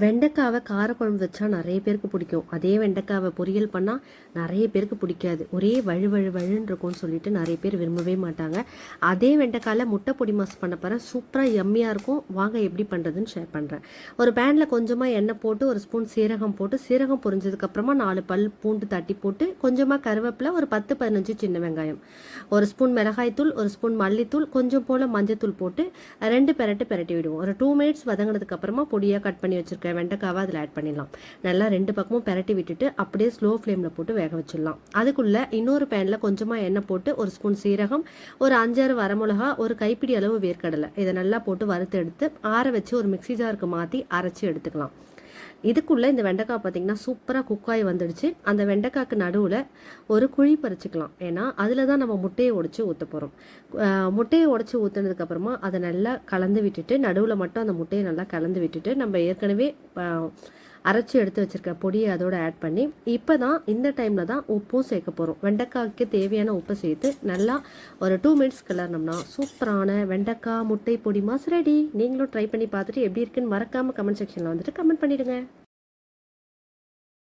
வெண்டைக்காவை காரக்குழம்பு வச்சா நிறைய பேருக்கு பிடிக்கும். அதே வெண்டைக்காவை பொரியல் பண்ணால் நிறைய பேருக்கு பிடிக்காது. ஒரே வழுன்னு இருக்கும்னு சொல்லிட்டு நிறைய பேர் விரும்பவே மாட்டாங்க. அதே வெண்டைக்காயில் முட்டை பொடி மாஸ் பண்ண போகிறேன். சூப்பராக எம்மியாக இருக்கும். வாங்க எப்படி பண்ணுறதுன்னு ஷேர் பண்ணுறேன். ஒரு பேனில் கொஞ்சமாக எண்ணெய் போட்டு ஒரு ஸ்பூன் சீரகம் போட்டு, சீரகம் பொரிஞ்சதுக்கப்புறமா 4 பல் பூண்டு தட்டி போட்டு, கொஞ்சமாக கருவேப்பிலை, ஒரு 10-15 சின்ன வெங்காயம், ஒரு ஸ்பூன் மிளகாய்த்தூள், ஒரு ஸ்பூன் மல்லித்தூள், கொஞ்சம் போல் மஞ்சத்தூள் போட்டு 2 பெரட்டி விடுவோம். ஒரு 2 மினிட்ஸ் வதங்கினதுக்கப்புறமா பொடியாக கட் பண்ணி வச்சுருக்கேன் வெண்டைக்காவை அதில் ஆட் பண்ணிடலாம். நல்லா 2 பக்கமும் பெரட்டி விட்டுட்டு அப்படியே ஸ்லோ ஃப்ளேமில் போட்டு வேக வச்சிடலாம். அதுக்குள்ளே இன்னொரு பேனில் கொஞ்சமாக எண்ணெய் போட்டு ஒரு ஸ்பூன் சீரகம், ஒரு 5-6 வரமிளகா, ஒரு கைப்பிடி அளவு வேர்க்கடலை, இதை நல்லா போட்டு வறுத்து எடுத்து ஆற வச்சு ஒரு மிக்ஸி ஜாருக்கு மாற்றி அரைச்சி எடுத்துக்கலாம். இதுக்குள்ளே இந்த வெண்டைக்காய் பார்த்திங்கன்னா சூப்பராக குக்காய் வந்துடுச்சு. அந்த வெண்டைக்காய்க்கு நடுவில் ஒரு குழி பறிச்சுக்கலாம். ஏன்னா அதில் தான் நம்ம முட்டையை உடச்சி ஊற்ற போகிறோம். முட்டையை உடச்சி ஊற்றுனதுக்கப்புறமா அதை நல்லா கலந்து விட்டுட்டு, நடுவில் மட்டும் அந்த முட்டையை நல்லா கலந்து விட்டுட்டு, நம்ம ஏற்கனவே அரைச்சி எடுத்து வச்சுருக்க பொடியை அதோடு ஆட் பண்ணி, இப்போ தான் இந்த டைமில் தான் உப்பும் சேர்க்க போகிறோம். வெண்டைக்காய்க்கு தேவையான உப்பை சேர்த்து நல்லா ஒரு 2 மினிட்ஸ் கிளறினோம்னா சூப்பரான வெண்டைக்காய் முட்டை பொடி மாஸ் ரெடி. நீங்களும் ட்ரை பண்ணி பார்த்துட்டு எப்படி இருக்குன்னு மறக்காமல் கமெண்ட் செக்ஷனில் வந்துட்டு கமெண்ட் பண்ணிவிடுங்க.